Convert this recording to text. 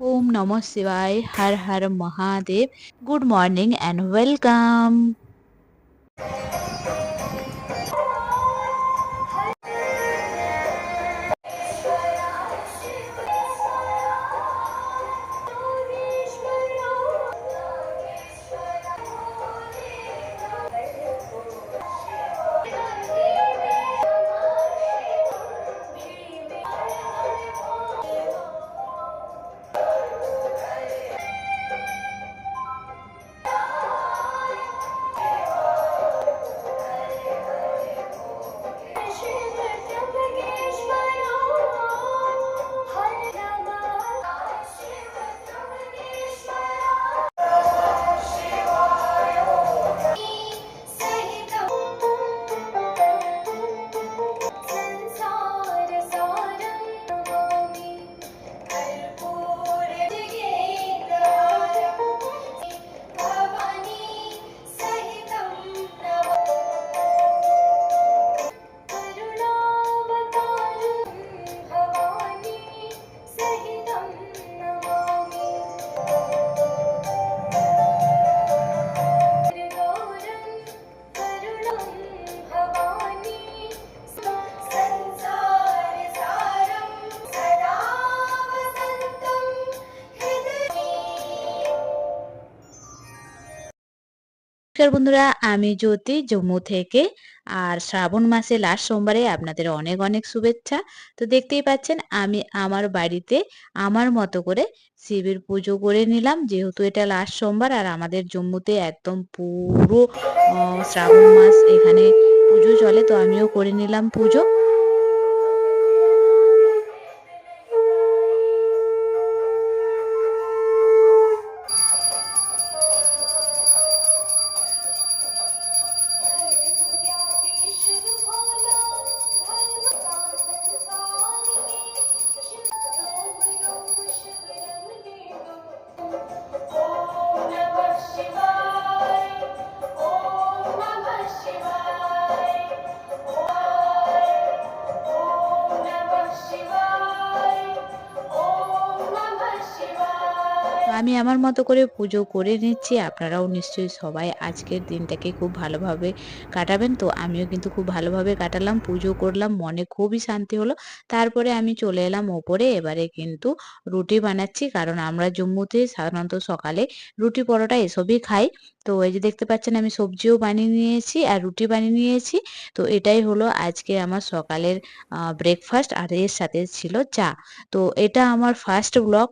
Om Namah Shivaya, Har Har Mahadev. Good morning and welcome. নমস্কার বন্ধুরা, আমি জ্যোতি জম্মু থেকে। আর শ্রাবণ মাসে লাস্ট সোমবারে আপনাদের অনেক অনেক শুভেচ্ছা। তো দেখতেই পাচ্ছেন আমি আমার বাড়িতে আমার মতো করে শিবের পুজো করে নিলাম, যেহেতু এটা লাস্ট সোমবার আর আমাদের জম্মুতে একদম পুরো শ্রাবণ মাস এখানে পুজো চলে। তো আমিও করে নিলাম পুজো। আমি আমার মতো করে পুজো করে নিচ্ছি। আপনারাও নিশ্চয়ই সবাই আজকের দিনটাকে খুব ভালোভাবে কাটাবেন। তো আমিও কিন্তু খুব ভালোভাবে কাটালাম, পুজো করলাম, মনে খুবই শান্তি হলো। তারপরে আমি চলে এলাম ওপরে। এবারে কিন্তু রুটি বানাচ্ছি, কারণ আমরা জম্মুতে সাধারণত সকালে রুটি পরোটা এসবই খাই। তো এই যে দেখতে পাচ্ছেন আমি সবজিও বানিয়ে নিয়েছি আর রুটি বানিয়ে নিয়েছি। তো এটাই হলো আজকে আমার সকালের ব্রেকফাস্ট, আর এর সাথে ছিল চা। তো এটা আমার ফার্স্ট ব্লগ।